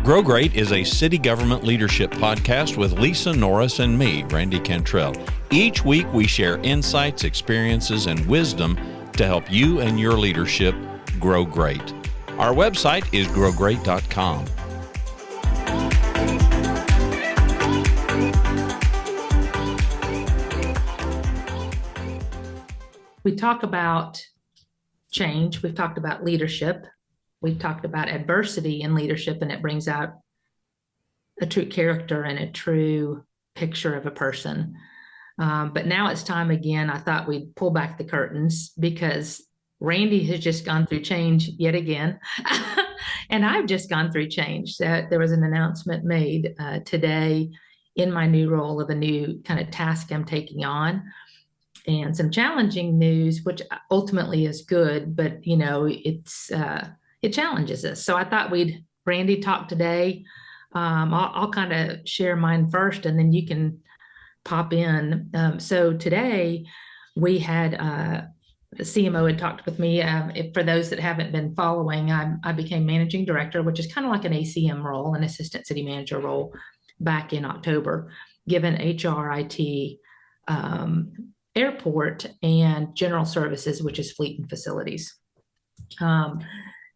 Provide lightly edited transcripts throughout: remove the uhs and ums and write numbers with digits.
Grow Great is a city government leadership podcast with Lisa Norris and me, Randy Cantrell. Each week we share insights, experiences, and wisdom to help you and your leadership grow great. Our website is growgreat.com. We talk about change. We've talked about leadership. We've talked about adversity in leadership, and it brings out a true character and a true picture of a person. But now it's time again. I thought we'd pull back the curtains because Randy has just gone through change yet again. And I've just gone through change. There was an announcement made today in my new role of a new kind of task I'm taking on, and some challenging news, which ultimately is good, but you know, it challenges us. So I thought Randy talk today. I'll kind of share mine first, and then you can pop in. So today we had the CMO had talked with me. For those that haven't been following, I became managing director, which is kind of like an ACM role, an assistant city manager role, back in October, given HR, IT, airport, and general services, which is fleet and facilities.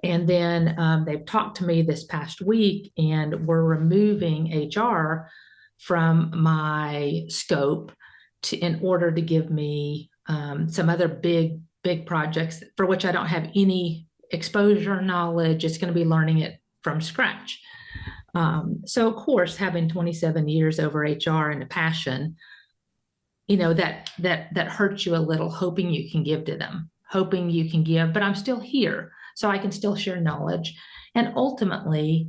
And then they've talked to me this past week, and we're removing HR from my scope in order to give me some other big projects for which I don't have any exposure or knowledge. It's going to be learning it from scratch. So of course, having 27 years over HR and a passion, you know, that hurts you a little, hoping you can give to them, hoping you can give, but I'm still here, so I can still share knowledge. And ultimately,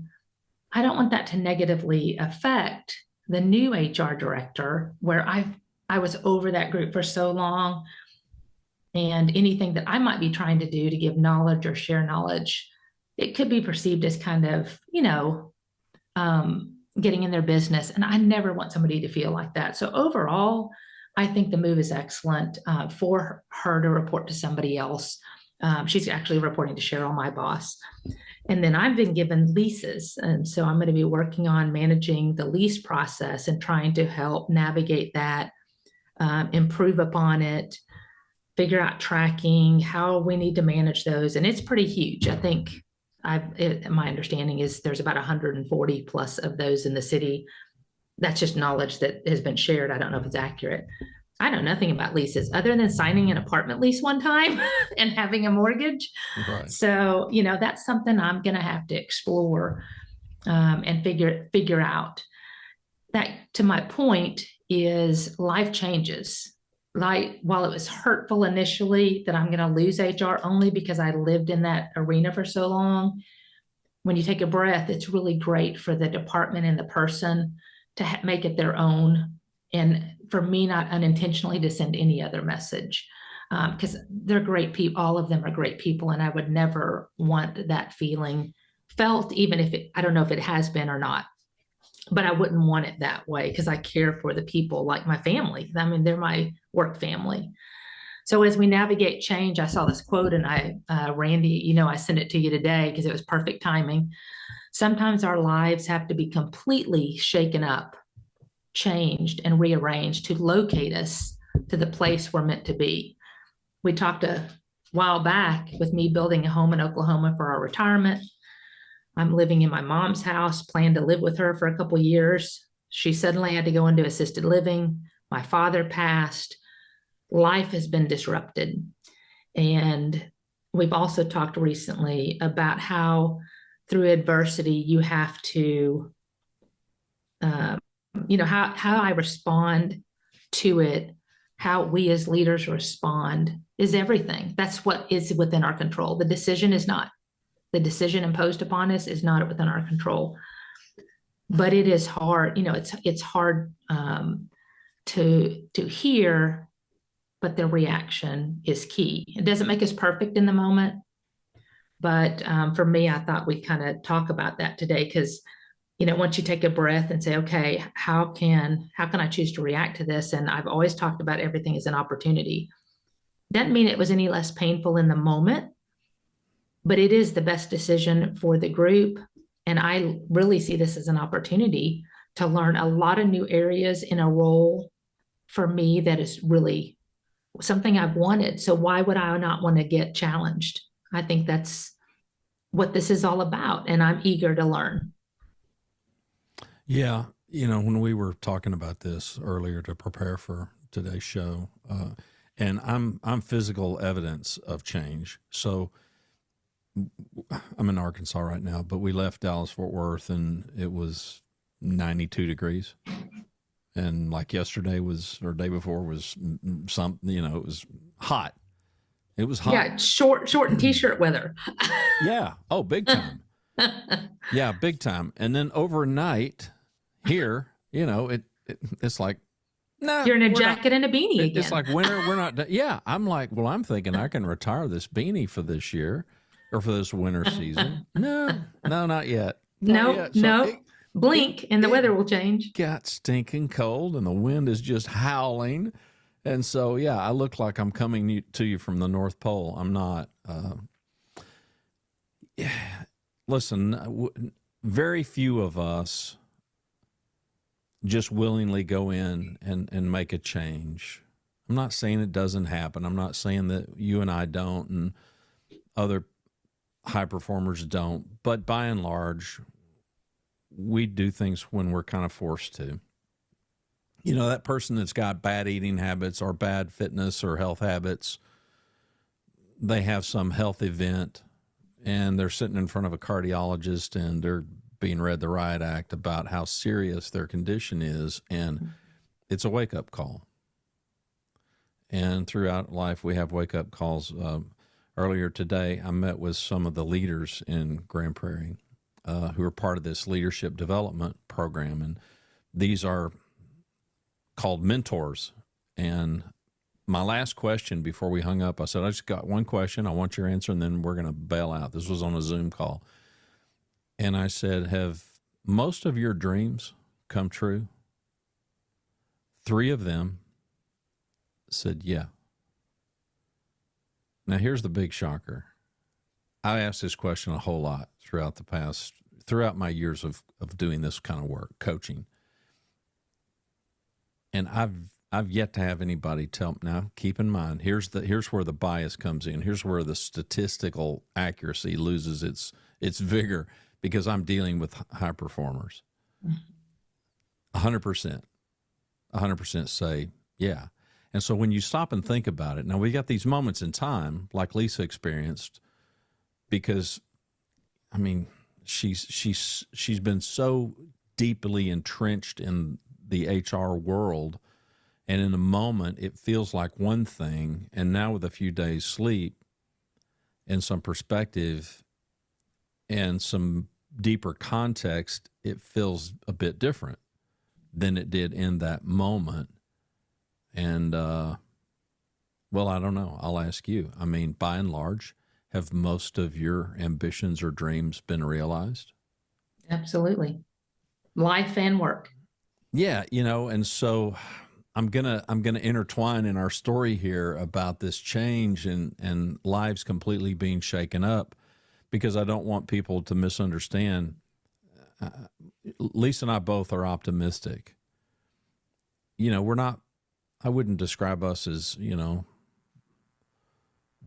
I don't want that to negatively affect the new HR director, where I was over that group for so long, and anything that I might be trying to do to give knowledge or share knowledge, it could be perceived as kind of, you know, getting in their business. And I never want somebody to feel like that. So overall, I think the move is excellent for her to report to somebody else. She's actually reporting to Cheryl, my boss. And then I've been given leases. And so I'm going to be working on managing the lease process and trying to help navigate that, improve upon it, figure out tracking, how we need to manage those. And it's pretty huge. I think my understanding is there's about 140 plus of those in the city. That's just knowledge that has been shared. I don't know if it's accurate. I know nothing about leases other than signing an apartment lease one time and having a mortgage. Right. So, you know, that's something I'm going to have to explore and figure out. That, to my point, is life changes. Like, while it was hurtful initially that I'm going to lose HR only because I lived in that arena for so long, when you take a breath, it's really great for the department and the person to make it their own, and for me not unintentionally to send any other message, because they're great people. All of them are great people, and I would never want that feeling felt, even if I don't know if it has been or not, but I wouldn't want it that way because I care for the people like my family. I mean, they're my work family. So as we navigate change, I saw this quote, and Randy, you know, I sent it to you today because it was perfect timing. Sometimes our lives have to be completely shaken up, changed, and rearranged to locate us to the place we're meant to be. We talked a while back with me building a home in Oklahoma for our retirement. I'm living in my mom's house, planned to live with her for a couple of years. She suddenly had to go into assisted living. My father passed. Life has been disrupted. And we've also talked recently about how through adversity, you have to, you know, how I respond to it, how we as leaders respond is everything. That's what is within our control. The decision is not. The decision imposed upon us is not within our control. But it is hard, you know, it's hard to hear, but the reaction is key. It doesn't make us perfect in the moment. But for me, I thought we'd kind of talk about that today because, you know, once you take a breath and say, okay, how can I choose to react to this? And I've always talked about everything as an opportunity. Doesn't mean it was any less painful in the moment, but it is the best decision for the group And I really see this as an opportunity to learn a lot of new areas in a role for me that is really something I've wanted. So why would I not want to get challenged? I think that's what this is all about, and I'm eager to learn. Yeah. You know, when we were talking about this earlier to prepare for today's show, and I'm physical evidence of change. So I'm in Arkansas right now, but we left Dallas Fort Worth and it was 92 degrees. And like yesterday was, or day before was something, you know, it was hot. It was hot. Yeah, short and t-shirt weather. Yeah. Oh, big time. Yeah, big time. And then overnight here, you know, it's like, nah, you're in a jacket and a beanie again. It's like winter. We're not. Yeah, I'm like, well, I'm thinking I can retire this beanie for this year or for this winter season. No, not yet. No, yet. So no. Blink and the weather will change. Got stinking cold and the wind is just howling. And so, yeah, I look like I'm coming to you from the North Pole. I'm not. Listen, very few of us just willingly go in and make a change. I'm not saying it doesn't happen. I'm not saying that you and I don't and other high performers don't. But by and large, we do things when we're kind of forced to. You know, that person that's got bad eating habits or bad fitness or health habits, they have some health event and they're sitting in front of a cardiologist and they're being read the riot act about how serious their condition is, and it's a wake-up call. And throughout life, we have wake-up calls. Earlier today, I met with some of the leaders in Grand Prairie who are part of this leadership development program, and these are called mentors. And my last question before we hung up, I said, I just got one question. I want your answer, and then we're going to bail out. This was on a Zoom call. And I said, have most of your dreams come true? 3 of them said, yeah. Now, here's the big shocker. I asked this question a whole lot throughout my years of doing this kind of work, coaching. And I've yet to have anybody tell me. Now, keep in mind, here's where the bias comes in. Here's where the statistical accuracy loses its vigor, because I'm dealing with high performers. 100% say, yeah. And so when you stop and think about it, now we got these moments in time like Lisa experienced, because, I mean, she's been so deeply entrenched in the HR world, and in a moment it feels like one thing, and now with a few days sleep and some perspective and some deeper context, it feels a bit different than it did in that moment. And, well, I don't know. I'll ask you. I mean, by and large, have most of your ambitions or dreams been realized? Absolutely. Life and work. Yeah, you know, and so I'm gonna intertwine in our story here about this change and lives completely being shaken up, because I don't want people to misunderstand. Lisa and I both are optimistic. You know, I wouldn't describe us as, you know,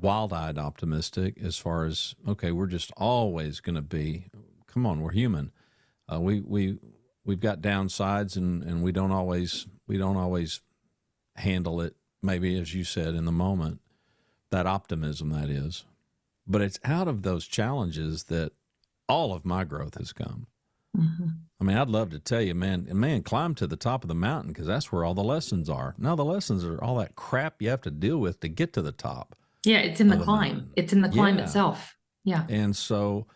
wild-eyed optimistic as far as, okay, we're just always going to be, come on, we're human. We've got downsides and we don't always handle it, maybe, as you said, in the moment, that optimism, that is. But it's out of those challenges that all of my growth has come. Mm-hmm. I mean, I'd love to tell you, man, climb to the top of the mountain, because that's where all the lessons are. Now, the lessons are all that crap you have to deal with to get to the top. Yeah, it's in the climb. It's in the climb itself. Yeah. And so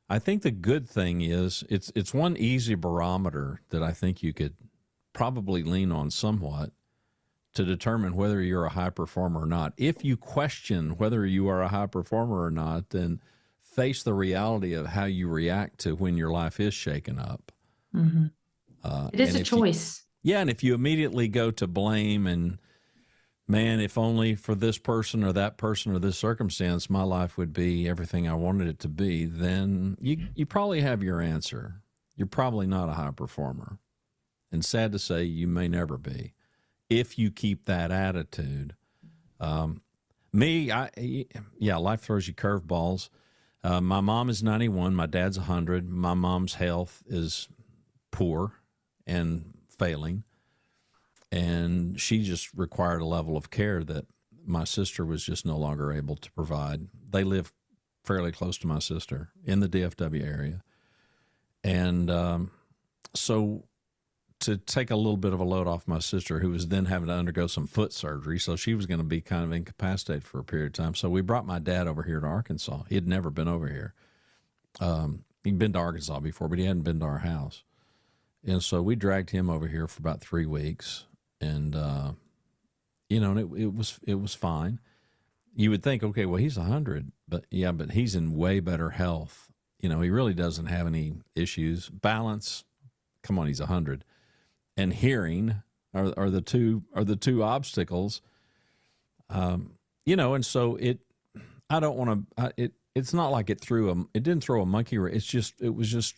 I think the good thing is it's one easy barometer that I think you could probably lean on somewhat to determine whether you're a high performer or not. If you question whether you are a high performer or not, then face the reality of how you react to when your life is shaken up. Mm-hmm. It is a choice. And if you immediately go to blame and man, if only for this person or that person or this circumstance, my life would be everything I wanted it to be, then you probably have your answer. You're probably not a high performer. And sad to say, you may never be if you keep that attitude. Life throws you curveballs. My mom is 91. My dad's 100. My mom's health is poor and failing. And she just required a level of care that my sister was just no longer able to provide. They live fairly close to my sister in the DFW area. And so to take a little bit of a load off my sister, who was then having to undergo some foot surgery, so she was going to be kind of incapacitated for a period of time. So we brought my dad over here to Arkansas. He had never been over here. He'd been to Arkansas before, but he hadn't been to our house. And so we dragged him over here for about 3 weeks. And, it was fine. You would think, okay, well, he's 100, but he's in way better health. He really doesn't have any issues. Balance, come on, he's 100. And hearing are the two obstacles. And so I don't want to, it's not like it didn't throw a monkey. It was just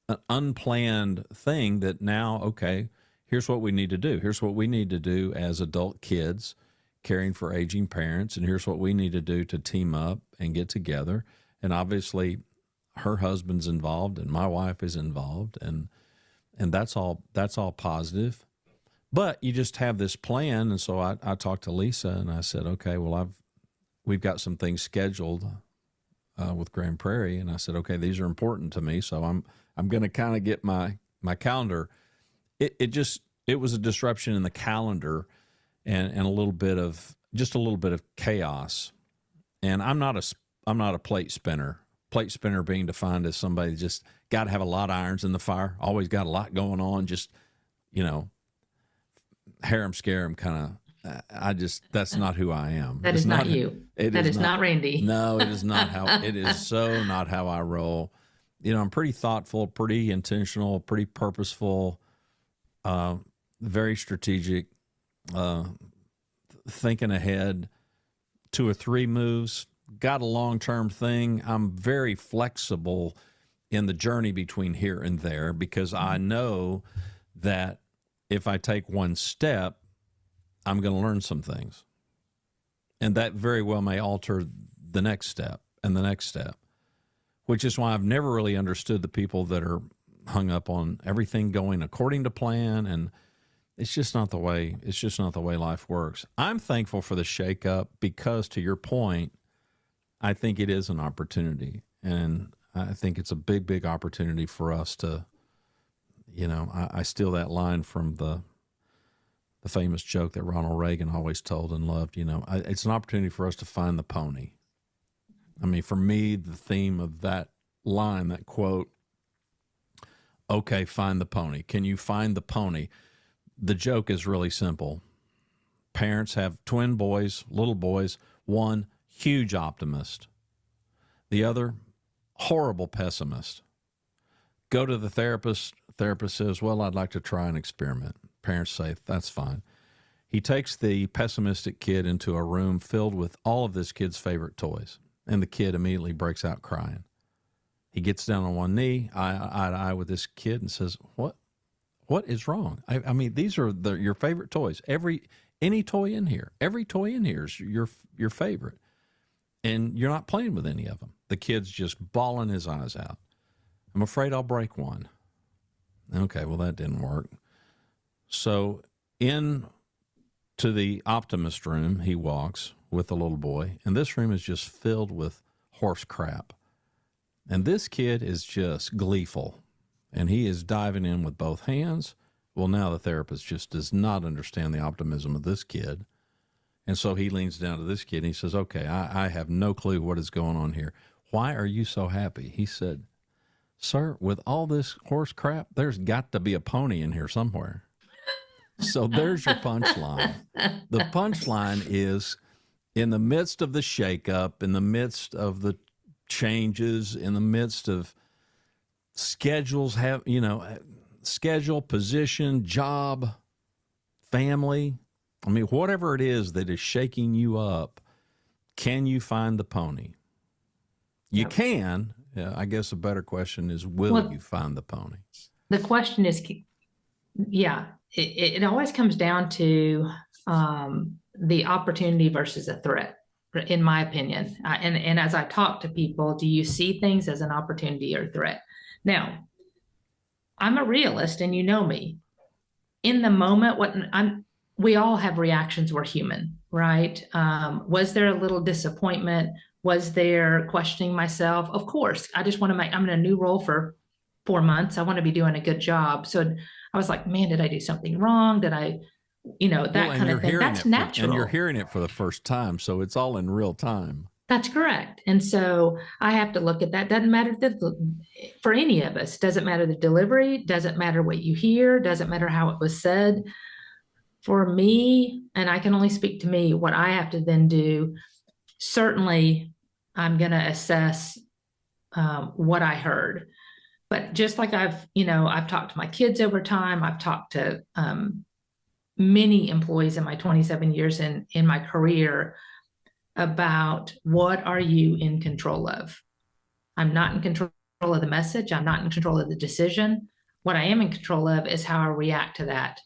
an unplanned thing that now, okay, here's what we need to do. Here's what we need to do as adult kids caring for aging parents. And here's what we need to do to team up and get together. And obviously her husband's involved and my wife is involved. And that's all positive. But you just have this plan. And so I talked to Lisa and I said, okay, well, we've got some things scheduled with Grand Prairie. And I said, okay, these are important to me. So I'm going to kind of get my calendar. It was a disruption in the calendar and a little bit of chaos. And I'm not a plate spinner. Plate spinner being defined as somebody just got to have a lot of irons in the fire, always got a lot going on, just, harem scarum kind of, that's not who I am. That is not you. That is not Randy. No, it is not it is so not how I roll. I'm pretty thoughtful, pretty intentional, pretty purposeful, very strategic, thinking ahead, 2 or 3 moves, got a long-term thing. I'm very flexible in the journey between here and there because I know that if I take one step, I'm going to learn some things. And that very well may alter the next step and the next step, which is why I've never really understood the people that are hung up on everything going according to plan. And it's just not the way life works. I'm thankful for the shakeup because, to your point, I think it is an opportunity. And I think it's a big, big opportunity for us to, I steal that line from the famous joke that Ronald Reagan always told and loved, it's an opportunity for us to find the pony. I mean, for me, the theme of that line, that quote, okay, find the pony. Can you find the pony? The joke is really simple. Parents have twin boys, little boys, one huge optimist, the other horrible pessimist. Go to the therapist. Therapist says, well, I'd like to try an experiment. Parents say, that's fine. He takes the pessimistic kid into a room filled with all of this kid's favorite toys, and the kid immediately breaks out crying. He gets down on one knee, eye to eye with this kid, and says, what is wrong? I mean, these are your favorite toys. Any toy in here, every toy in here is your favorite, and you're not playing with any of them. The kid's just bawling his eyes out. I'm afraid I'll break one. Okay, well, that didn't work. So in to the optimist room he walks with the little boy, and this room is just filled with horse crap. And this kid is just gleeful, and he is diving in with both hands. Well, now the therapist just does not understand the optimism of this kid. And so he leans down to this kid and he says, okay, I have no clue what is going on here. Why are you so happy? He said, sir, with all this horse crap, there's got to be a pony in here somewhere. So there's your punchline. The punchline is, in the midst of the shakeup, in the midst of the changes, in the midst of schedules, schedule, position, job, family, I mean, whatever it is that is shaking you up, can you find the pony? You Yep. can. Yeah, I guess a better question is, will Well, you find the pony? the question is, yeah, it always comes down to the opportunity versus a threat, in my opinion. And as I talk to people, do you see things as an opportunity or threat? Now, I'm a realist, and you know me. In the moment, we all have reactions. We're human, right? Was there a little disappointment? Was there questioning myself? Of course. I'm in a new role for 4 months. I want to be doing a good job. So I was like, man, did I do something wrong? Did I, that kind of thing? That's natural. And you're hearing it for the first time, so it's all in real time. That's correct. And so I have to look at that. Doesn't matter for any of us. Doesn't matter the delivery. Doesn't matter what you hear. Doesn't matter how it was said. For me, and I can only speak to me, what I have to then do, certainly I'm going to assess what I heard. But just like I've talked to my kids over time, I've talked to many employees in my 27 years in my career about what are you in control of? I'm not in control of the message. I'm not in control of the decision. What I am in control of is how I react to that.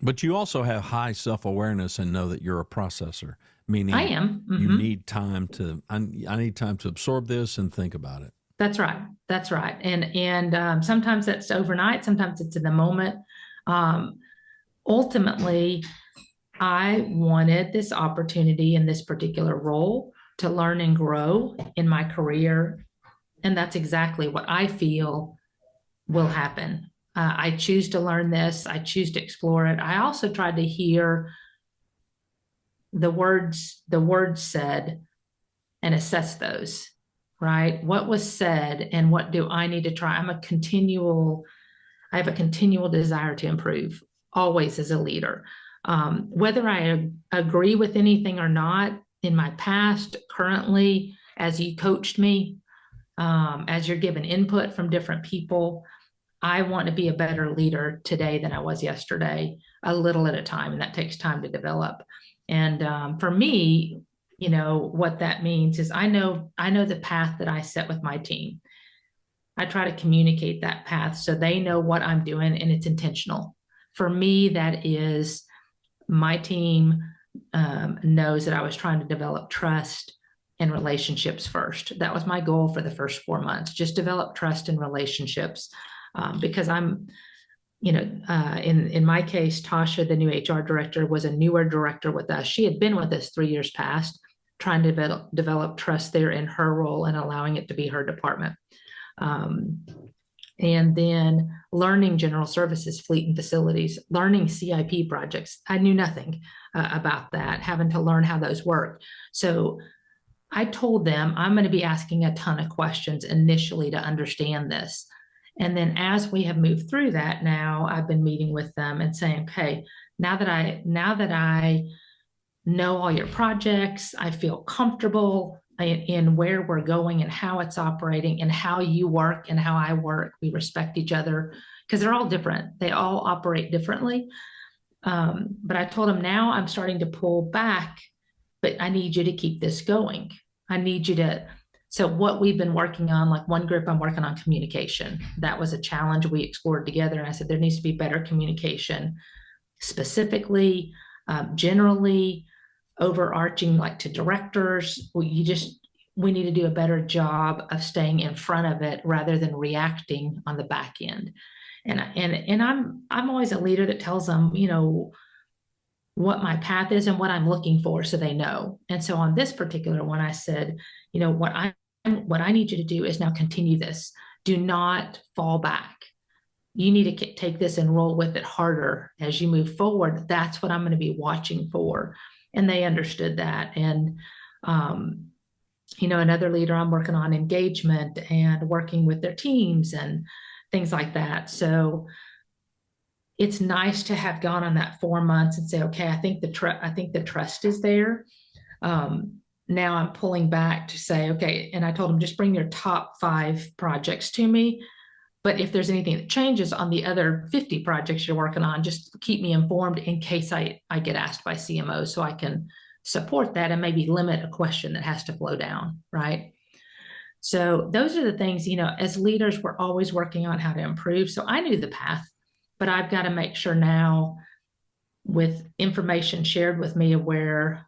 But you also have high self-awareness and know that you're a processor, meaning I am. Mm-hmm. You need time I need time to absorb this and think about it. That's right. That's right. And sometimes that's overnight. Sometimes it's in the moment. Ultimately, I wanted this opportunity in this particular role to learn and grow in my career. And that's exactly what I feel will happen. I choose to learn this. I choose to explore it. I also tried to hear the words said and assess those, right? What was said and what do I need to try? I have a continual desire to improve, always, as a leader. Whether I agree with anything or not in my past, currently, as you coached me, as you're given input from different people, I want to be a better leader today than I was yesterday, a little at a time, and that takes time to develop. And for me, what that means is I know the path that I set with my team. I try to communicate that path so they know what I'm doing and it's intentional. For me, that is my team knows that I was trying to develop trust and relationships first. That was my goal for the first 4 months, just develop trust and relationships. Because I'm, in my case, Tasha, the new HR director, was a newer director with us. She had been with us 3 years past, trying to develop trust there in her role and allowing it to be her department. And then learning general services, fleet and facilities, learning CIP projects. I knew nothing about that, having to learn how those work. So I told them I'm going to be asking a ton of questions initially to understand this. And then as we have moved through that, now I've been meeting with them and saying, okay, now that I know all your projects, I feel comfortable in where we're going and how it's operating and how you work and how I work. We respect each other because they're all different. They all operate differently. But I told them now I'm starting to pull back, but I need you to keep this going. I need you to. So what we've been working on, like one group, I'm working on communication. That was a challenge we explored together. And I said, there needs to be better communication, specifically, generally, overarching, like to directors. We need to do a better job of staying in front of it rather than reacting on the back end. And I'm always a leader that tells them, what my path is and what I'm looking for, so they know. And so on this particular one, I said, what I need you to do is now continue this. Do not fall back. You need to take this and roll with it harder as you move forward. That's what I'm going to be watching for. And they understood that. And, another leader, I'm working on engagement and working with their teams and things like that. So it's nice to have gone on that 4 months and say, okay, I think the trust is there. Now I'm pulling back to say, okay, and I told them, just bring your top 5 projects to me, But if there's anything that changes on the other 50 projects you're working on, just keep me informed in case I get asked by CMO, so I can support that and maybe limit a question that has to flow down, right? So those are the things, as leaders, we're always working on how to improve. So I knew the path, but I've got to make sure now, with information shared with me of where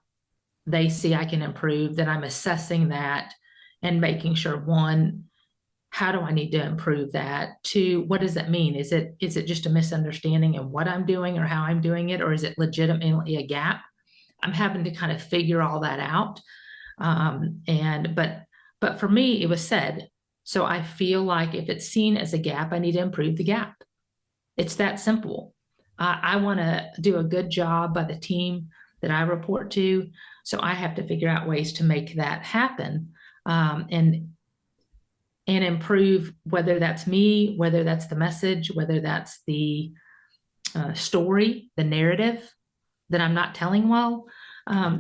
they see I can improve, that I'm assessing that and making sure, one, how do I need to improve that? Two, what does that mean? Is it just a misunderstanding in what I'm doing or how I'm doing it, or is it legitimately a gap? I'm having to kind of figure all that out. But for me, it was said. So I feel like if it's seen as a gap, I need to improve the gap. It's that simple. I want to do a good job by the team that I report to. So I have to figure out ways to make that happen, and improve, whether that's me, whether that's the message, whether that's the story, the narrative that I'm not telling well.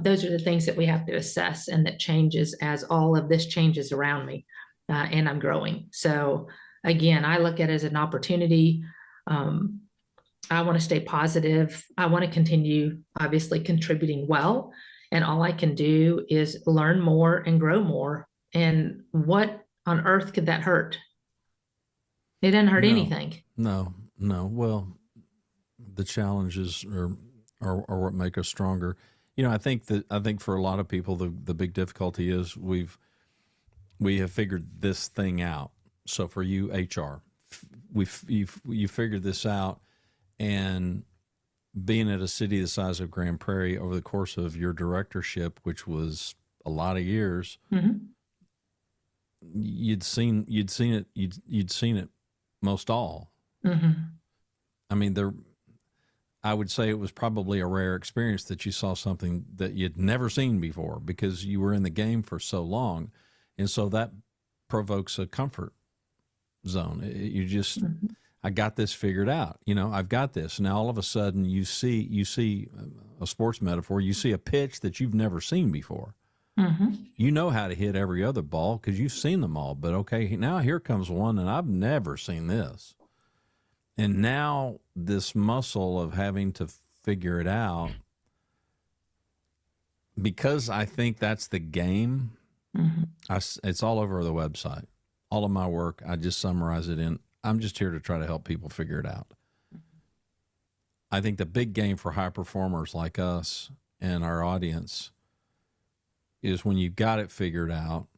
Those are the things that we have to assess, and that changes as all of this changes around me, and I'm growing. So again, I look at it as an opportunity. I want to stay positive. I want to continue, obviously, contributing well. And all I can do is learn more and grow more. And what on earth could that hurt? It doesn't hurt anything. No. Well, the challenges are what make us stronger. I think for a lot of people, the big difficulty is we have figured this thing out. So for you, HR, you figured this out, and being at a city the size of Grand Prairie over the course of your directorship, which was a lot of years, Mm-hmm. you'd seen it most all. Mm-hmm. I mean, I would say it was probably a rare experience that you saw something that you'd never seen before, because you were in the game for so long. And so that provokes a comfort zone. You just, Mm-hmm. I got this figured out. I've got this. Now all of a sudden you see a sports metaphor, you see a pitch that you've never seen before. Mm-hmm. You know how to hit every other ball because you've seen them all. But okay, now here comes one, and I've never seen this. And now this muscle of having to figure it out, because I think that's the game. Mm-hmm. It's all over the website. All of my work, I just summarize it in, I'm just here to try to help people figure it out. I think the big game for high performers like us and our audience is when you've got it figured out,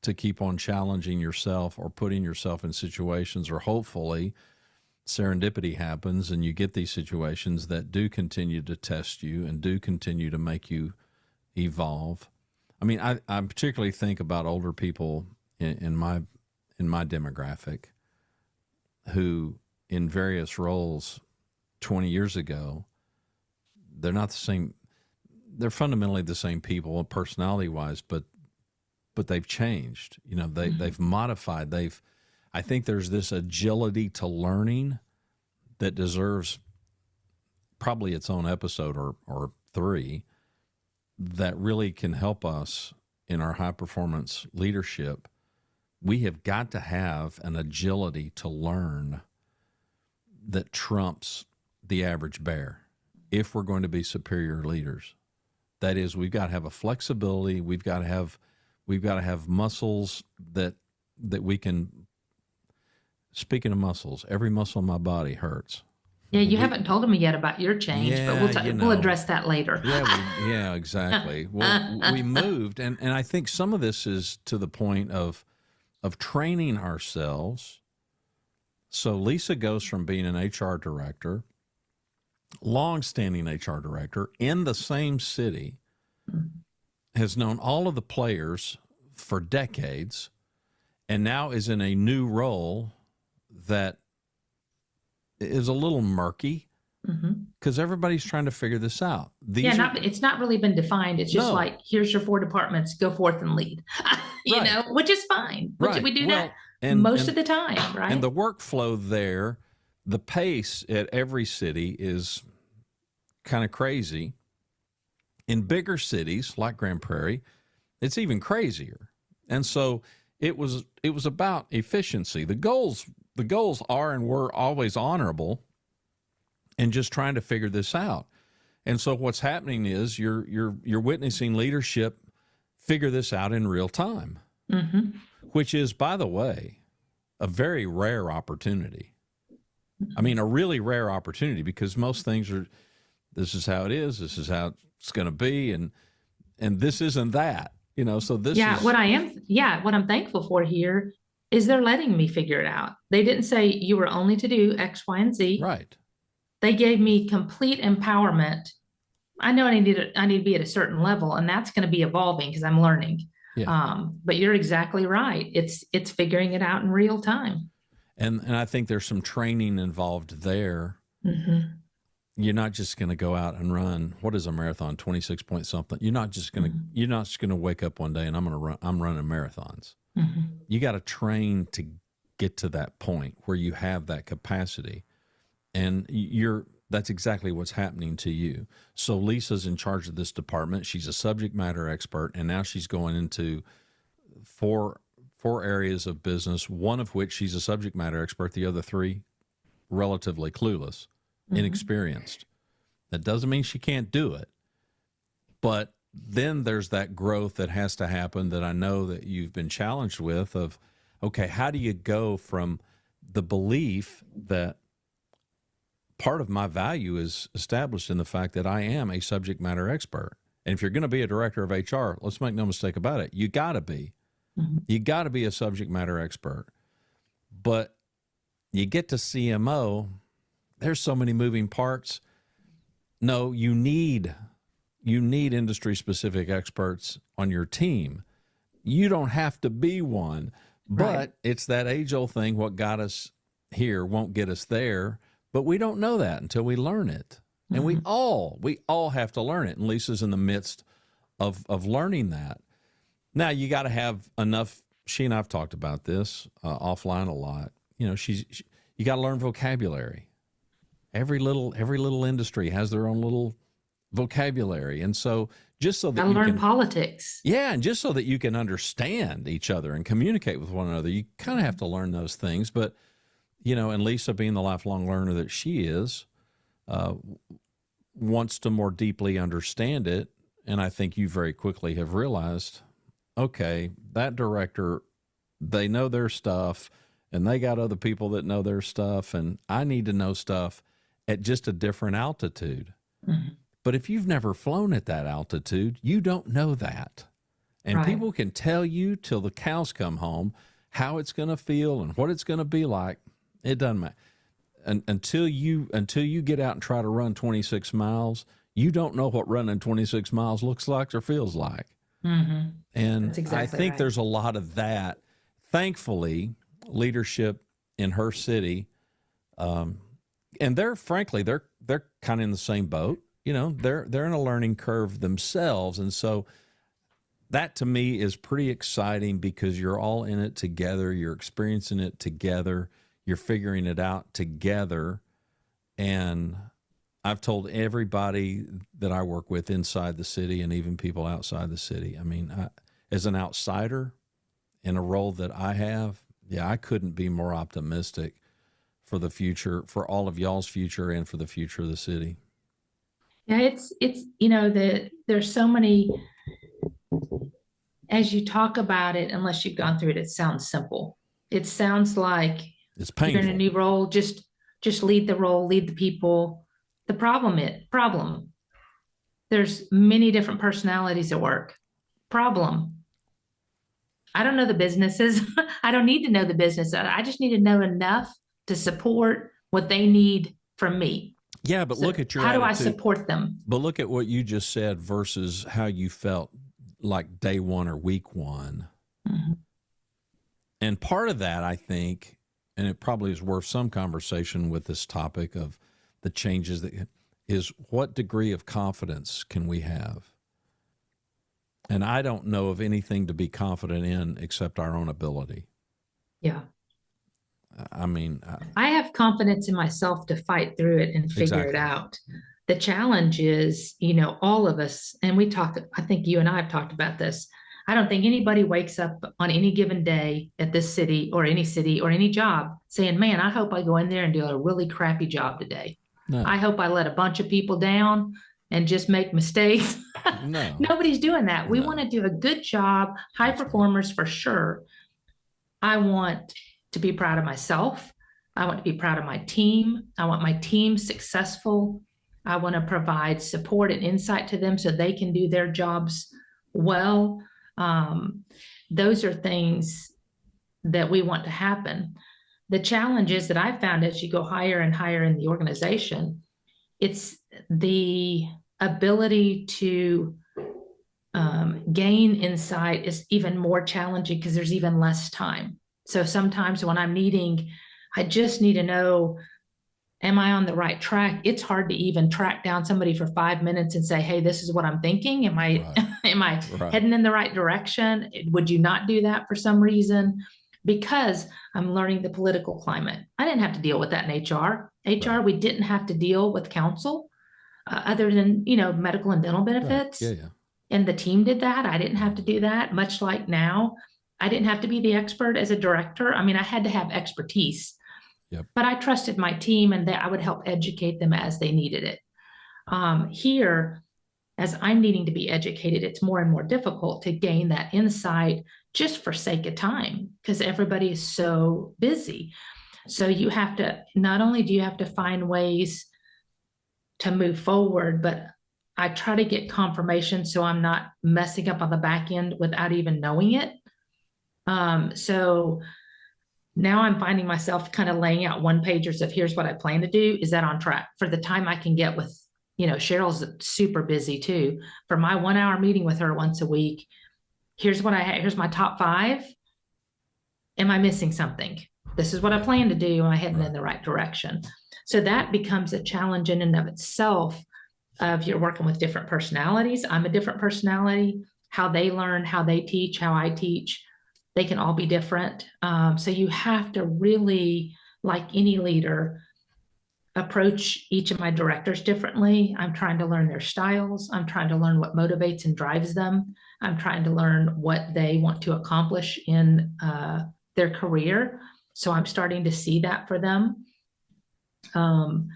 to keep on challenging yourself or putting yourself in situations, or hopefully serendipity happens and you get these situations that do continue to test you and do continue to make you evolve. I mean, I particularly think about older people in my demographic who, in various roles 20 years ago, they're not the same. They're fundamentally the same people personality-wise, but they've changed. They've modified. I think there's this agility to learning that deserves probably its own episode or three, that really can help us in our high performance leadership. We have got to have an agility to learn that trumps the average bear if we're going to be superior leaders. That is, we've got to have a flexibility. We've got to have muscles that we can. Speaking of muscles, every muscle in my body hurts. Yeah, you haven't told me yet about your change, but we'll address that later. Yeah, exactly. Well, we moved, and I think some of this is to the point of training ourselves. So Lisa goes from being an HR director, long-standing HR director in the same city, has known all of the players for decades, and now is in a new role that is a little murky because everybody's trying to figure this out. It's not really been defined. It's just like, here's your 4 departments, go forth and lead, which is fine. We do that most of the time, right? And the workflow there, the pace at every city is kind of crazy. In bigger cities like Grand Prairie, it's even crazier. And so it was about efficiency. The goals are and were always honorable, and just trying to figure this out. And so what's happening is you're witnessing leadership figure this out in real time, which is, by the way, a very rare opportunity. I mean, a really rare opportunity, because most things are, this is how it is, this is how it's going to be, and this isn't that, you know. So this is what I'm thankful for here is they're letting me figure it out. They didn't say you were only to do X, Y, and Z. right. They gave me complete empowerment. I know I need to be at a certain level, and that's going to be evolving because I'm learning. Yeah. But you're exactly right. It's figuring it out in real time. And I think there's some training involved there. You're not just going to go out and run. What is a marathon? 26 point something. You're not just going to wake up one day and I'm running marathons. You got to train to get to that point where you have that capacity, and that's exactly what's happening to you. So Lisa's in charge of this department. She's a subject matter expert, and now she's going into four areas of business, one of which she's a subject matter expert, the other three relatively clueless, inexperienced. That doesn't mean she can't do it, but then there's that growth that has to happen that I know that you've been challenged with of, okay, how do you go from the belief that part of my value is established in the fact that I am a subject matter expert. And if you're going to be a director of HR, let's make no mistake about it, you got to be. You got to be a subject matter expert. But you get to CMO, there's so many moving parts. No, you need industry specific experts on your team. You don't have to be one, but it's that age old thing. What got us here won't get us there, but we don't know that until we learn it. And we all have to learn it. And Lisa's in the midst of learning that. Now you got to have enough. She and I've talked about this offline a lot. You know, you got to learn vocabulary. Every little industry has their own little vocabulary, and so just so that you learn politics. Yeah, and just so that you can understand each other and communicate with one another, you kind of have to learn those things. But you know, and Lisa, being the lifelong learner that she is, wants to more deeply understand it. And I think you very quickly have realized, okay, that director, they know their stuff, and they got other people that know their stuff, and I need to know stuff at just a different altitude. But if you've never flown at that altitude, you don't know that. And people can tell you till the cows come home how it's going to feel and what it's going to be like. It doesn't matter. Until you get out and try to run 26 miles, you don't know what running 26 miles looks like or feels like. And exactly I think there's a lot of that. Thankfully, leadership in her city, and they're kind of in the same boat. You know, they're in a learning curve themselves, and so that to me is pretty exciting because you're all in it together. You're experiencing it together. You're figuring it out together. And I've told everybody that I work with inside the city and even people outside the city, I mean, as an outsider in a role that I have, I couldn't be more optimistic for the future, for all of y'all's future and for the future of the city. Yeah, it's you know, there's so many, as you talk about it, unless you've gone through it, it sounds simple. It sounds like it's painful. You're in a new role, just lead the role, lead the people. The problem. There's many different personalities at work. Problem. I don't know the businesses. I don't need to know the business. I just need to know enough to support what they need from me. Yeah, but so look at your how attitude. Do I support them? But look at what you just said versus how you felt like day one or week one. And part of that, I think, and it probably is worth some conversation with this topic of the changes that is what degree of confidence can we have? And I don't know of anything to be confident in except our own ability. Yeah. I mean, I have confidence in myself to fight through it and figure it out. The challenge is, you know, all of us, and we talk, I think you and I have talked about this. I don't think anybody wakes up on any given day at this city or any job saying, man, I hope I go in there and do a really crappy job today. No, I hope I let a bunch of people down and just make mistakes. no, Nobody's doing that. We no. want to do a good job, high That's right. performers for sure. I want to be proud of myself. I want to be proud of my team. I want my team successful. I want to provide support and insight to them so they can do their jobs well. Those are things that we want to happen. The challenges that I've found as you go higher and higher in the organization, it's the ability to gain insight is even more challenging because there's even less time. So sometimes when I'm meeting, I just need to know, am I on the right track? It's hard to even track down somebody for 5 minutes and say, hey, this is what I'm thinking. Am I Right. heading in the right direction? Would you not do that for some reason? Because I'm learning the political climate. I didn't have to deal with that in HR. Right. We didn't have to deal with counsel other than, medical and dental benefits. Right. Yeah. And the team did that. I didn't have to do that, much like now. I didn't have to be the expert as a director. I mean, I had to have expertise, Yep. but I trusted my team and that I would help educate them as they needed it. Here, as I'm needing to be educated, it's more and more difficult to gain that insight just for sake of time because everybody is so busy. So you have to, not only do you have to find ways to move forward, but I try to get confirmation so I'm not messing up on the back end without even knowing it. So now I'm finding myself kind of laying out one pagers of here's what I plan to do. Is that on track for the time I can get with, Cheryl's super busy too. For my 1 hour meeting with her once a week, here's my top 5. Am I missing something? This is what I plan to do. Am I heading in the right direction? So that becomes a challenge in and of itself of you're working with different personalities. I'm a different personality, how they learn, how they teach, how I teach, they can all be different. So you have to really, like any leader, approach each of my directors differently. I'm trying to learn their styles. I'm trying to learn what motivates and drives them. I'm trying to learn what they want to accomplish in their career. So I'm starting to see that for them. On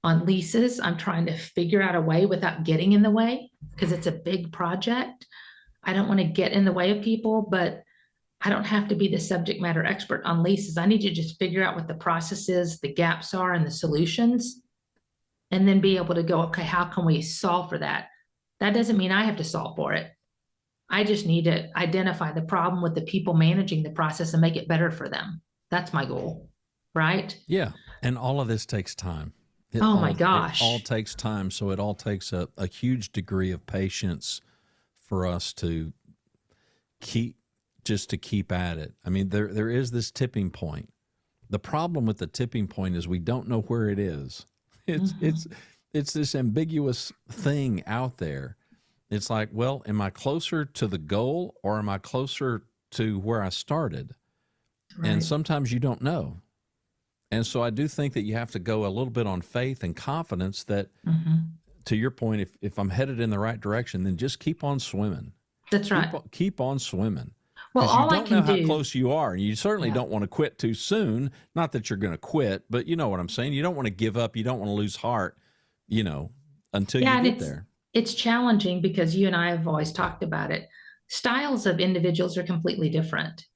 leases, I'm trying to figure out a way without getting in the way because it's a big project. I don't want to get in the way of people, but I don't have to be the subject matter expert on leases. I need to just figure out what the process is, the gaps are, and the solutions, and then be able to go, okay, how can we solve for that? That doesn't mean I have to solve for it. I just need to identify the problem with the people managing the process and make it better for them. That's my goal, right? Yeah. And all of this takes time. My gosh. It all takes time. So it all takes a huge degree of patience for us to keep at it. I mean, there is this tipping point. The problem with the tipping point is we don't know where it is. It's this ambiguous thing out there. It's like, well, am I closer to the goal or am I closer to where I started? Right. And sometimes you don't know. And so I do think that you have to go a little bit on faith and confidence that, to your point, if I'm headed in the right direction, then just keep on swimming. That's right. Keep on swimming. Well, all you I don't can know how do, close you are. And you certainly don't want to quit too soon. Not that you're going to quit, but you know what I'm saying? You don't want to give up. You don't want to lose heart, until you get there. It's challenging because you and I have always talked about it. Styles of individuals are completely different.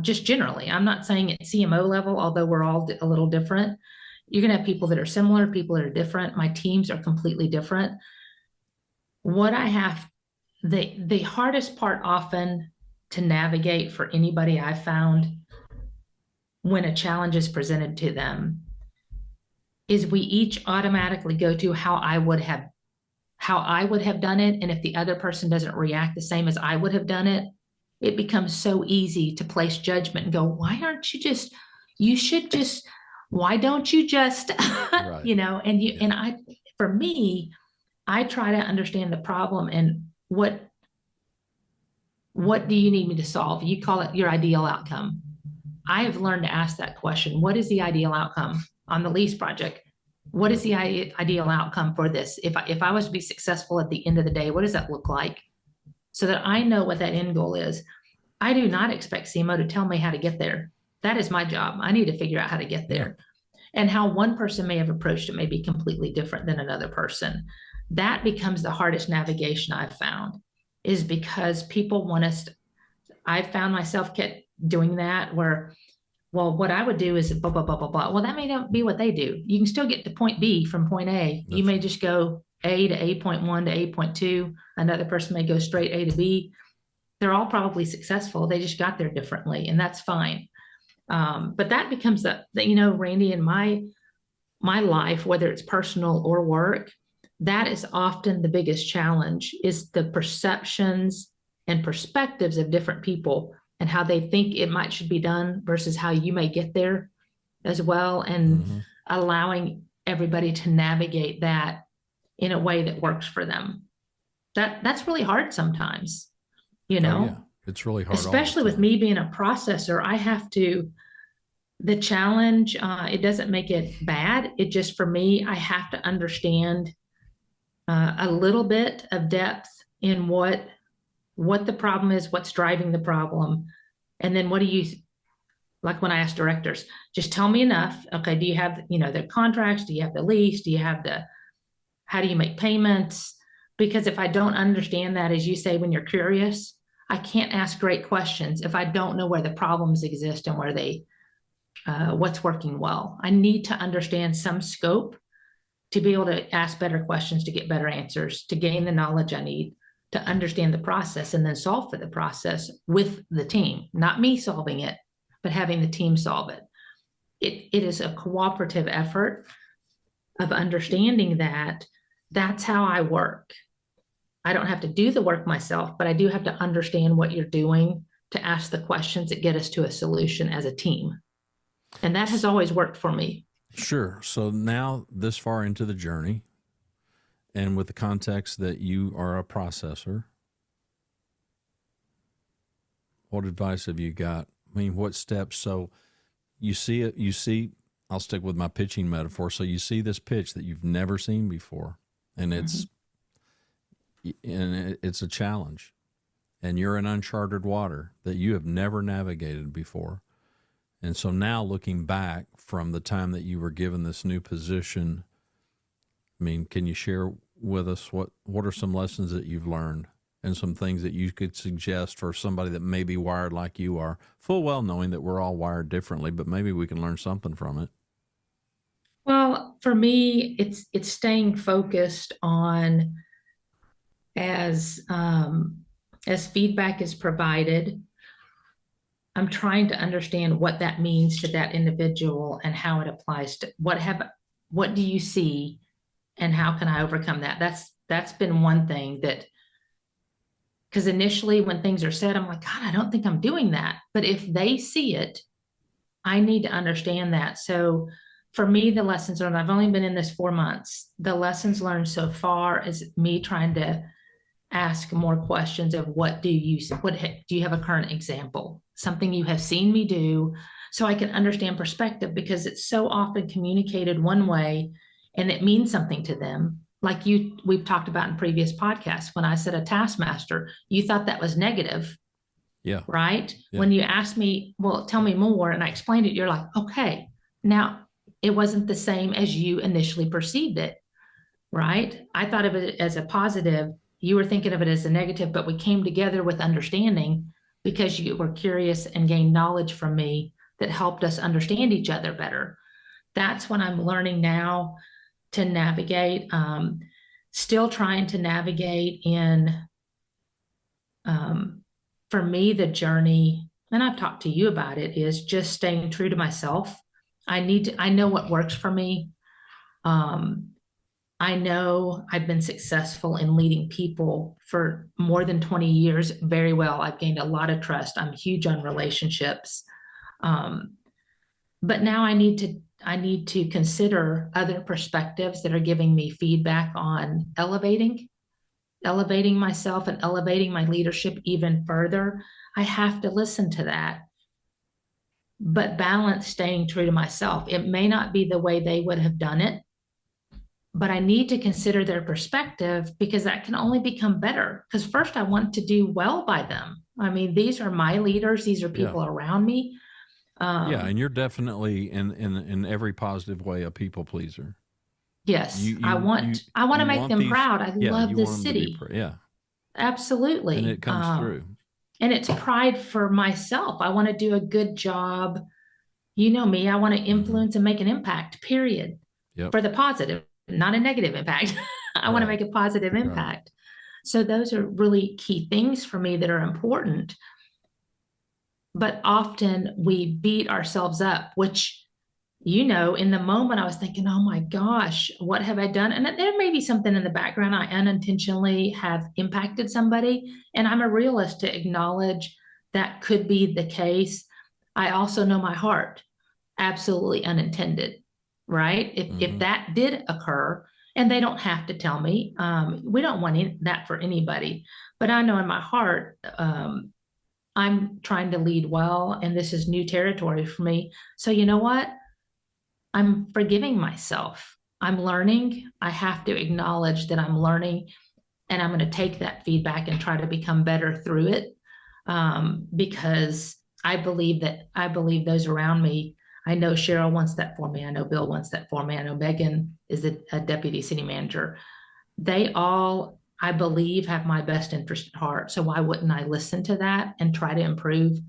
Just generally, I'm not saying at CMO level, although we're all a little different. You're going to have people that are similar, people that are different. My teams are completely different. The hardest part often to navigate for anybody I've found when a challenge is presented to them is we each automatically go to how I would have done it. And if the other person doesn't react the same as I would have done it, it becomes so easy to place judgment and go, why don't you just, why don't you just, Right. And for me, I try to understand the problem and what do you need me to solve? You call it your ideal outcome. I have learned to ask that question. What is the ideal outcome on the lease project? What is the ideal outcome for this? If I was to be successful at the end of the day, what does that look like? so that I know what that end goal is. I do not expect CMO to tell me how to get there. That is my job. I need to figure out how to get there. And how one person may have approached it may be completely different than another person. That becomes the hardest navigation I've found, is because people want us to, I found myself kept doing that where, well, what I would do is blah, blah, blah, blah, blah. Well, that may not be what they do. You can still get to point B from point A. You may just go A to A.1 to A.2. Another person may go straight A to B. They're all probably successful. They just got there differently, and that's fine. But that becomes Randy, in my life, whether it's personal or work, that is often the biggest challenge, is the perceptions and perspectives of different people and how they think should be done versus how you may get there as well. And allowing everybody to navigate that in a way that works for them. That's really hard sometimes, Oh, yeah. It's really hard. Especially with me being a processor, I have to, the challenge, it doesn't make it bad. It just, for me, I have to understand a little bit of depth in what the problem is, what's driving the problem. And then like when I ask directors, just tell me enough. Okay, do you have, the contracts? Do you have the lease? Do you have how do you make payments? Because if I don't understand that, as you say, when you're curious, I can't ask great questions if I don't know where the problems exist and where what's working well. I need to understand some scope to be able to ask better questions, to get better answers, to gain the knowledge I need to understand the process and then solve for the process with the team, not me solving it, but having the team solve it. It is a cooperative effort of understanding that that's how I work. I don't have to do the work myself, but I do have to understand what you're doing to ask the questions that get us to a solution as a team. And that has always worked for me. Sure. So now, this far into the journey, and with the context that you are a processor, what advice have you got? I mean, what steps? So you see, I'll stick with my pitching metaphor. So you see this pitch that you've never seen before, and it's a challenge, and you're in uncharted water that you have never navigated before. And so now, looking back from the time that you were given this new position, I mean, can you share with us what are some lessons that you've learned and some things that you could suggest for somebody that may be wired like you are, full well knowing that we're all wired differently, but maybe we can learn something from it? Well, for me, it's staying focused on, as feedback is provided, I'm trying to understand what that means to that individual and how it applies to what do you see and how can I overcome that? That's been one thing that, because initially when things are said, I'm like, God, I don't think I'm doing that. But if they see it, I need to understand that. So for me, the lessons learned, I've only been in this 4 months. The lessons learned so far is me trying to ask more questions of do you have a current example, something you have seen me do, so I can understand perspective, because it's so often communicated one way and it means something to them. Like we've talked about in previous podcasts, when I said a taskmaster, you thought that was negative. Yeah. Right. Yeah. When you asked me, well, tell me more, and I explained it, you're like, okay, now it wasn't the same as you initially perceived it. Right. I thought of it as a positive. You were thinking of it as a negative, but we came together with understanding because you were curious and gained knowledge from me that helped us understand each other better. That's what I'm learning now to navigate. Still trying to navigate in, for me, the journey, and I've talked to you about it, is just staying true to myself. I know what works for me. I know I've been successful in leading people for more than 20 years very well. I've gained a lot of trust. I'm huge on relationships. But now I need to consider other perspectives that are giving me feedback on elevating myself and elevating my leadership even further. I have to listen to that, but balance staying true to myself. It may not be the way they would have done it, but I need to consider their perspective because that can only become better. Because first, I want to do well by them. I mean, these are my leaders, these are Yeah. people around me. Yeah, and you're definitely in every positive way a people pleaser. Yes, I want to You make want them these, proud. I yeah, love you want this them to be, city. yeah, and Absolutely. it comes through. And it's pride for myself. I want to do a good job. You know me, I want to Hmm. influence and make an impact, period, Yep. for the positive, not a negative impact. I want to Right. make a positive Right. impact. So those are really key things for me that are important. But often we beat ourselves up, which, in the moment I was thinking, oh my gosh, what have I done? And there may be something in the background. I unintentionally have impacted somebody. And I'm a realist to acknowledge that could be the case. I also know my heart, absolutely unintended, right? If Hmm. that did occur, and they don't have to tell me, we don't want that for anybody. But I know in my heart, I'm trying to lead well, and this is new territory for me. So, you know what? I'm forgiving myself. I'm learning. I have to acknowledge that I'm learning, and I'm going to take that feedback and try to become better through it. Because I believe those around me. I know Cheryl wants that for me. I know Bill wants that for me. I know Megan is a deputy city manager. They all, I believe, have my best interest at heart. So why wouldn't I listen to that and try to improve,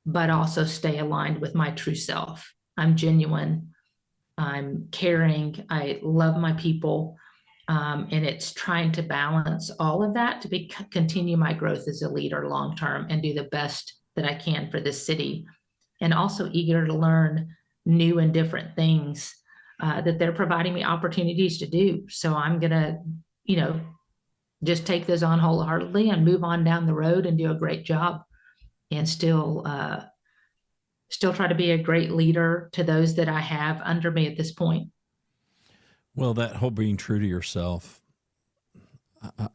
but also stay aligned with my true self? I'm genuine. I'm caring. I love my people. And it's trying to balance all of that to continue my growth as a leader long term and do the best that I can for this city. And also eager to learn new and different things that they're providing me opportunities to do. So I'm going to, you know, just take those on wholeheartedly and move on down the road and do a great job and still try to be a great leader to those that I have under me at this point. Well, that whole being true to yourself, I,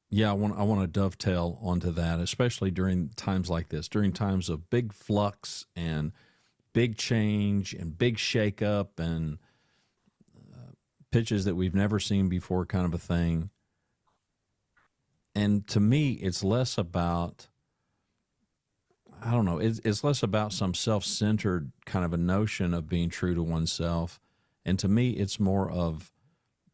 yeah, I want to dovetail onto that, especially during times like this, during times of big flux and big change and big shakeup and pitches that we've never seen before, kind of a thing. And to me, it's less about, I don't know, it's less about some self-centered kind of a notion of being true to oneself. And to me, it's more of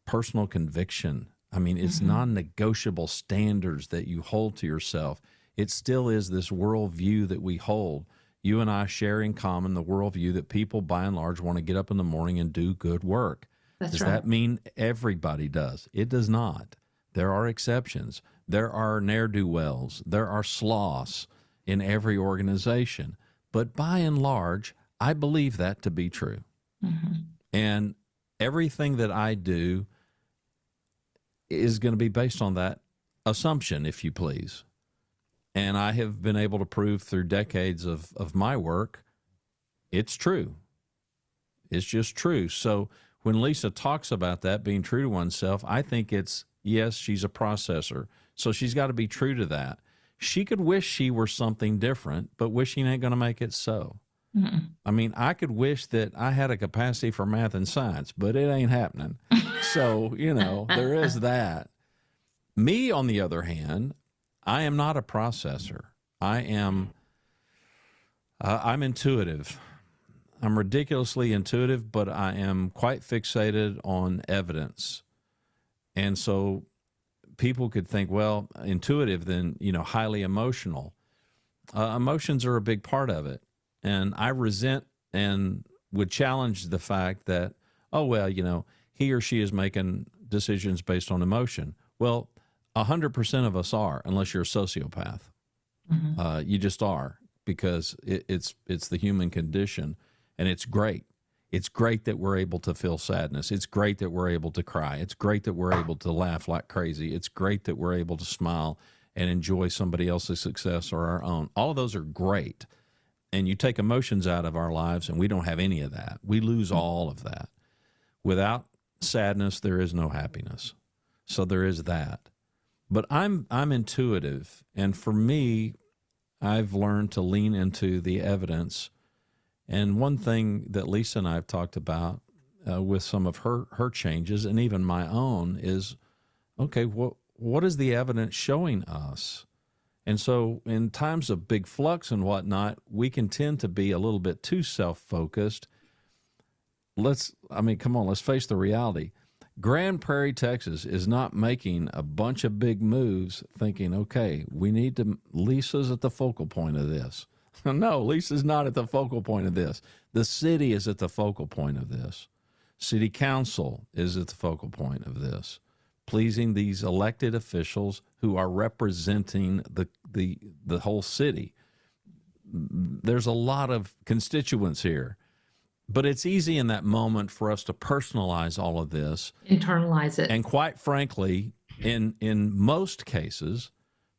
personal conviction. I mean, it's Mm-hmm. non-negotiable standards that you hold to yourself. It still is this worldview that we hold. You and I share in common the worldview that people, by and large, want to get up in the morning and do good work. That's Does right. that mean everybody does? It does not. There are exceptions. There are ne'er-do-wells. There are sloths in every organization. But by and large, I believe that to be true. Mm-hmm. And everything that I do is going to be based on that assumption, if you please. And I have been able to prove through decades of my work, it's true. It's just true. So when Lisa talks about that, being true to oneself, I think it's, yes, she's a processor. So she's got to be true to that. She could wish she were something different, but wishing ain't going to make it so. Mm-mm. I mean, I could wish that I had a capacity for math and science, but it ain't happening. So, there is that. Me, on the other hand, I am not a processor. I'm intuitive. I'm ridiculously intuitive, but I am quite fixated on evidence. And so people could think, well, intuitive, then, highly emotional. Emotions are a big part of it. And I resent and would challenge the fact that, oh, well, he or she is making decisions based on emotion. Well, 100% of us are, unless you're a sociopath. Mm-hmm. You just are, because it's the human condition, and it's great. It's great that we're able to feel sadness. It's great that we're able to cry. It's great that we're able to laugh like crazy. It's great that we're able to smile and enjoy somebody else's success or our own. All of those are great. And you take emotions out of our lives, and we don't have any of that. We lose all of that. Without sadness, there is no happiness. So there is that. But I'm intuitive, and for me, I've learned to lean into the evidence. And one thing that Lisa and I have talked about, with some of her changes and even my own is, okay, what is the evidence showing us? And so in times of big flux and whatnot, we can tend to be a little bit too self-focused. Come on, let's face the reality. Grand Prairie, Texas is not making a bunch of big moves thinking, okay, Lisa's at the focal point of this. No, Lisa's not at the focal point of this. The city is at the focal point of this. City council is at the focal point of this. Pleasing these elected officials who are representing the whole city. There's a lot of constituents here. But it's easy in that moment for us to personalize all of this. Internalize it. And quite frankly, in most cases,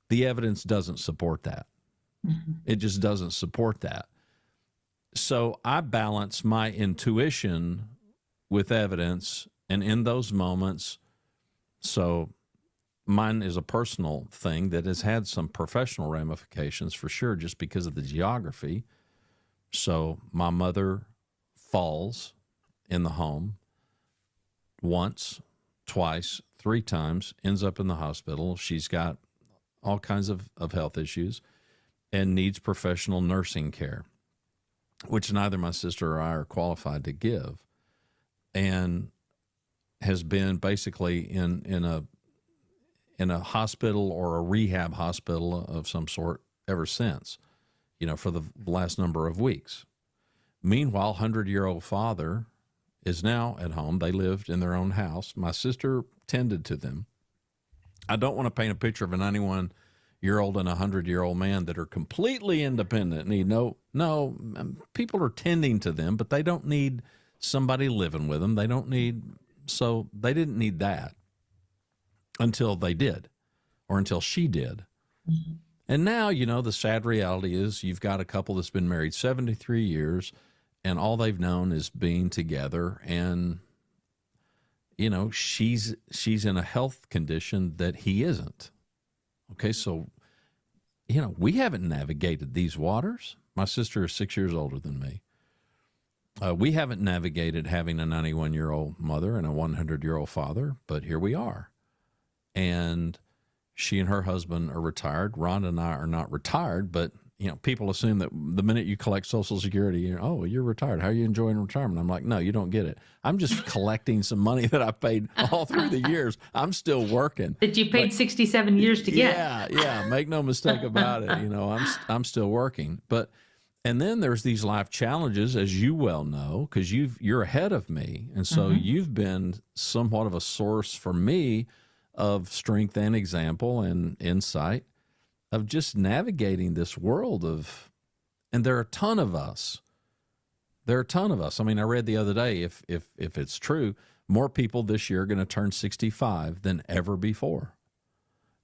the evidence doesn't support that. Mm-hmm. It just doesn't support that. So I balance my intuition with evidence, and in those moments, so mine is a personal thing that has had some professional ramifications for sure, just because of the geography. So my mother falls in the home once, twice, 3 times, ends up in the hospital. She's got all kinds of health issues and needs professional nursing care, which neither my sister or I are qualified to give, and has been basically in a hospital or a rehab hospital of some sort ever since, for the last number of weeks. Meanwhile, 100-year-old father is now at home. They lived in their own house. My sister tended to them. I don't want to paint a picture of a 91-year-old and a 100-year-old man that are completely independent. No, people are tending to them, but they don't need somebody living with them. They didn't need that until they did, or until she did. Mm-hmm. And now, the sad reality is you've got a couple that's been married 73 years, and all they've known is being together. And, she's in a health condition that he isn't. Okay, so, we haven't navigated these waters. My sister is 6 years older than me. We haven't navigated having a 91-year-old mother and a 100-year-old father, but here we are. And she and her husband are retired. Rhonda and I are not retired, but people assume that the minute you collect Social Security, you're retired. How are you enjoying retirement? I'm like, no, you don't get it. I'm just collecting some money that I paid all through the years. I'm still working. That you paid 67 years to get. Yeah. Make no mistake about it. I'm still working. And then there's these life challenges, as you well know, because you're ahead of me, and so you've been somewhat of a source for me of strength and example and insight of just navigating this world and there are a ton of us. I mean, I read the other day, if it's true, more people this year are going to turn 65 than ever before.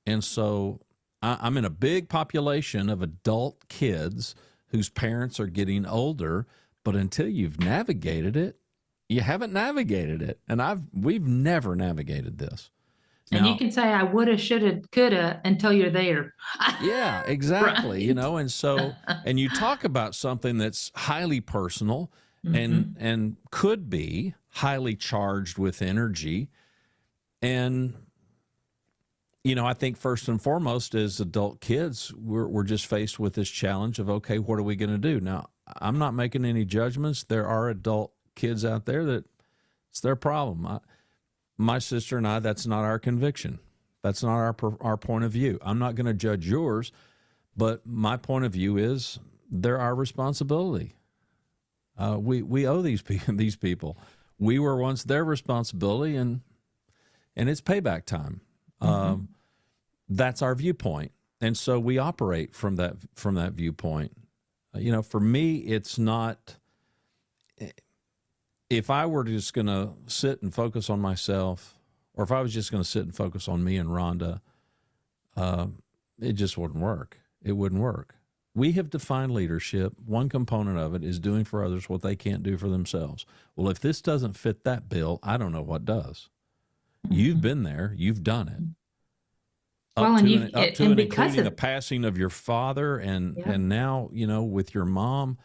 And so I'm in a big population of adult kids whose parents are getting older, but until you've navigated it, you haven't navigated it. And we've never navigated this. And you can say, I woulda, shoulda, coulda, until you're there. Yeah, exactly. Right. And so, and you talk about something that's highly personal and could be highly charged with energy. And, I think first and foremost, as adult kids, we're just faced with this challenge of, okay, what are we going to do? Now, I'm not making any judgments. There are adult kids out there that it's their problem. My sister and I, that's not our conviction. That's not our point of view. I'm not going to judge yours, but my point of view is they're our responsibility. We owe these people. We were once their responsibility, and it's payback time. That's our viewpoint, and so we operate from that viewpoint. For me, it's not. If I were just going to sit and focus on myself, or if I was just going to sit and focus on me and Rhonda, it just wouldn't work. It wouldn't work. We have defined leadership. One component of it is doing for others what they can't do for themselves. Well, if this doesn't fit that bill, I don't know what does. You've been there. You've done it. Including the passing of your father and now, with your mom.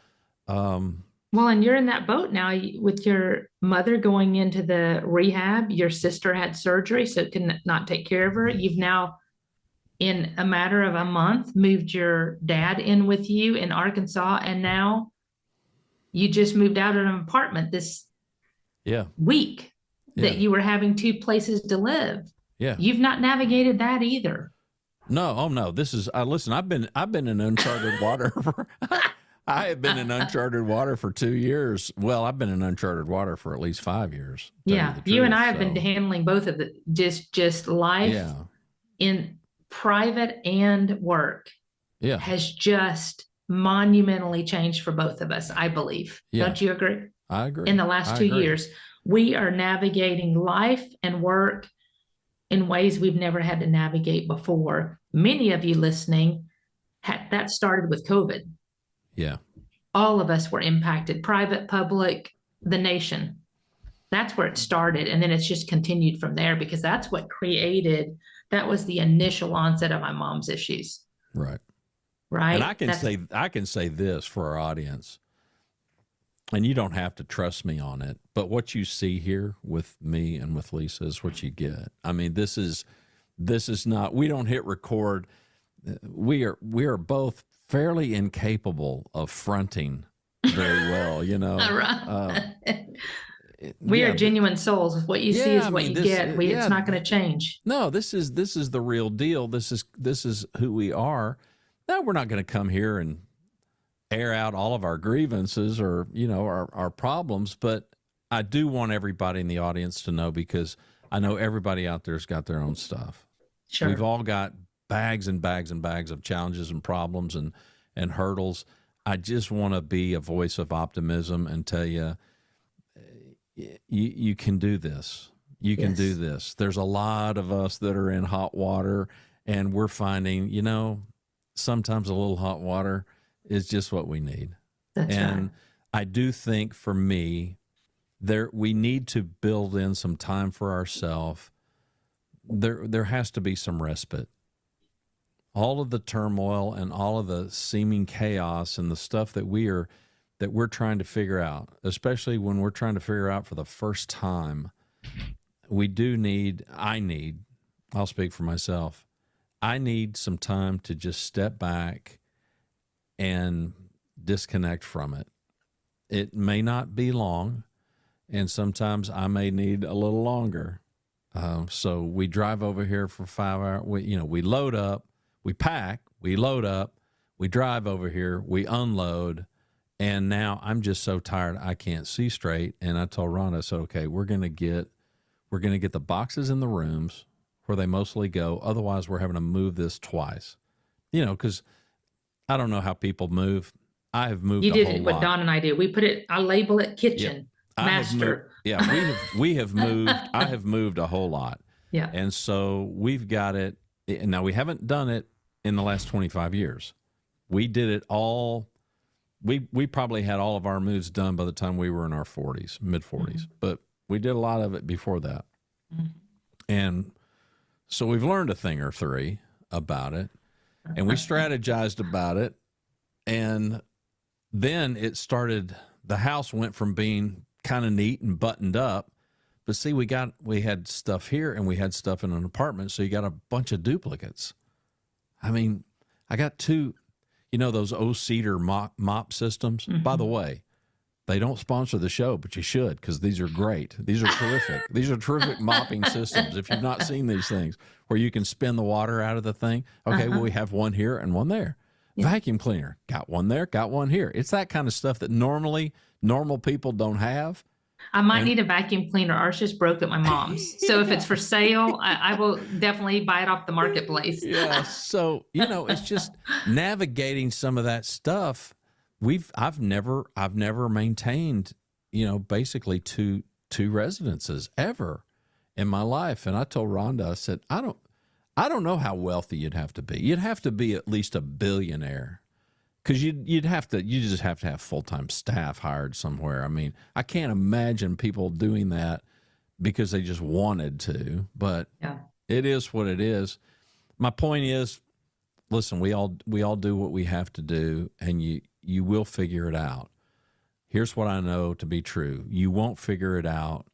Well, Well, and you're in that boat now with your mother going into the rehab. Your sister had surgery, so can not take care of her. You've now, in a matter of a month, moved your dad in with you in Arkansas, and now you just moved out of an apartment this week that you were having two places to live. Yeah. You've not navigated that either. No, oh no. This is listen, I've been in uncharted water for I have been in uncharted water for 2 years. Well, I've been in uncharted water for at least 5 years. Yeah. You and I have been handling both of the just life in private and work has just monumentally changed for both of us, I believe. Don't you agree? I agree. In the last 2 years, we are navigating life and work in ways we've never had to navigate before. Many of you listening, that started with COVID. Yeah. All of us were impacted, private, public, the nation. That's where it started. And then it's just continued from there, because that's what that was the initial onset of my mom's issues. Right. Right. And I can say this for our audience, and you don't have to trust me on it, but what you see here with me and with Lisa is what you get. I mean, this is not, we don't hit record. We are both fairly incapable of fronting very well, you know. We are genuine souls. What you see is what you get. It's not going to change. No, this is the real deal. This is who we are. Now, we're not going to come here and air out all of our grievances or, you know, our problems, but I do want everybody in the audience to know, because I know everybody out there's got their own stuff. Sure. We've all got bags and bags and bags of challenges and problems and hurdles. I just want to be a voice of optimism and tell you, you can do this. You can do this. There's a lot of us that are in hot water, and we're finding, you know, sometimes a little hot water is just what we need. That's right. I do think for me, we need to build in some time for ourselves. There has to be some respite. All of the turmoil and all of the seeming chaos and the stuff that we're trying to figure out, especially when we're trying to figure out for the first time, I'll speak for myself, I need some time to just step back and disconnect from it. It may not be long, and sometimes I may need a little longer. So we drive over here for 5 hours. We load up, we pack, we load up, we drive over here, we unload, and now I'm just so tired I can't see straight. And I told Rhonda, I said, okay, we're gonna get the boxes in the rooms where they mostly go. Otherwise, we're having to move this twice. You know, because I don't know how people move. I have moved. You did what Don and I do. We I label it kitchen master. We have moved. I have moved a whole lot. Yeah. And so we've got it. Now, we haven't done it in the last 25 years. We did it all. We probably had all of our moves done by the time we were in our 40s, mid 40s. Mm-hmm. But we did a lot of it before that. Mm-hmm. And so we've learned a thing or three about it, and we strategized about it. And then it started, the house went from being kind of neat and buttoned up, but see, we had stuff here and we had stuff in an apartment. So you got a bunch of duplicates. I mean, I got two, those O-Cedar mop systems. Mm-hmm. By the way, they don't sponsor the show, but you should, because these are great. These are terrific. These are terrific mopping systems. If you've not seen these things where you can spin the water out of the thing. Okay, well, we have one here and one there. Yeah. Vacuum cleaner, got one there, got one here. It's that kind of stuff that normal people don't have. I might need a vacuum cleaner. Ours just broke at my mom's. So if it's for sale, I will definitely buy it off the marketplace. Yeah. So, it's just navigating some of that stuff. I've never maintained, basically two residences ever in my life. And I told Rhonda, I said, I don't know how wealthy you'd have to be. You'd have to be at least a billionaire, because you just have to have full-time staff hired somewhere. I mean, I can't imagine people doing that because they just wanted to, but It is what it is. My point is, listen, we all do what we have to do, and you will figure it out. Here's what I know to be true. You won't figure it out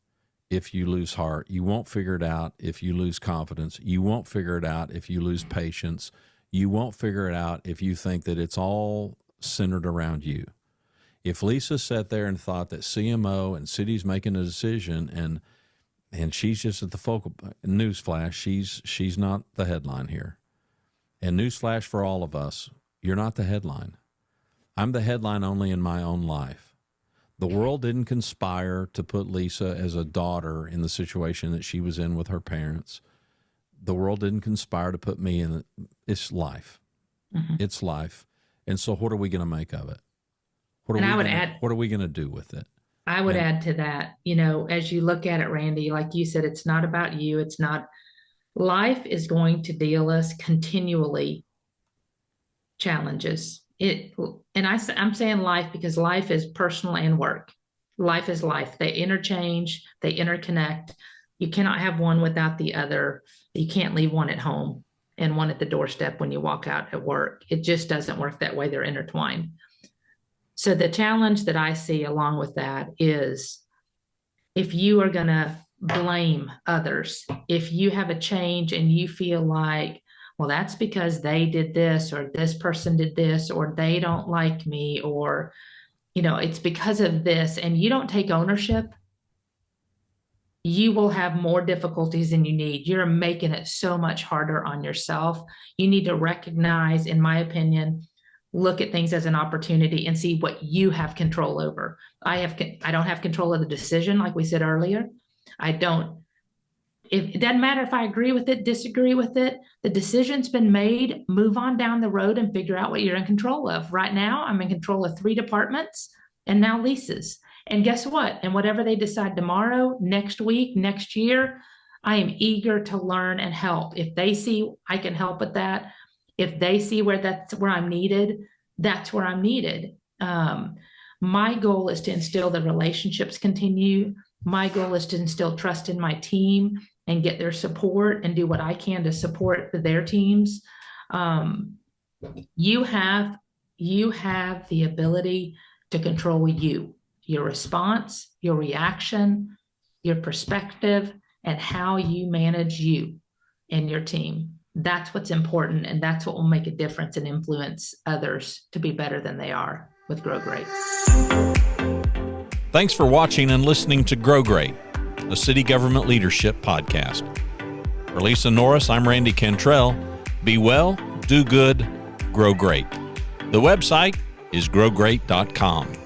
if you lose heart. You won't figure it out if you lose confidence. You won't figure it out if you lose patience. You won't figure it out if you think that it's all centered around you. If Lisa sat there and thought that CMO and city's making a decision and she's just at the focal, newsflash, she's not the headline here. And newsflash for all of us, you're not the headline. I'm the headline only in my own life. The world didn't conspire to put Lisa as a daughter in the situation that she was in with her parents. The world didn't conspire to put me in. It's life. Mm-hmm. It's life. And so what are we going to make of it? What are we going to do with it? I would add to that, as you look at it, Randy, like you said, it's not about you. It's not. Life is going to deal us continually challenges. I'm saying life because life is personal and work. Life is life. They interchange, they interconnect. You cannot have one without the other. You can't leave one at home and one at the doorstep when you walk out at work. It just doesn't work that way. They're intertwined. So the challenge that I see along with that is if you are going to blame others, if you have a change and you feel like, well, that's because they did this or this person did this or they don't like me or, it's because of this, and you don't take ownership, you will have more difficulties than you need. You're making it so much harder on yourself. You need to recognize, in my opinion, look at things as an opportunity and see what you have control over. I don't have control of the decision, like we said earlier. It doesn't matter if I agree with it, disagree with it. The decision's been made. Move on down the road and figure out what you're in control of. Right now, I'm in control of 3 departments and now Lisa's. And guess what? And whatever they decide tomorrow, next week, next year, I am eager to learn and help. If they see I can help with that, if they see that's where I'm needed, that's where I'm needed. My goal is to instill the relationships continue. My goal is to instill trust in my team and get their support and do what I can to support their teams. You have the ability to control your response, your reaction, your perspective, and how you manage you and your team. That's what's important, and that's what will make a difference and influence others to be better than they are with Grow Great. Thanks for watching and listening to Grow Great, a city government leadership podcast. For Lisa Norris, I'm Randy Cantrell. Be well, do good, grow great. The website is growgreat.com.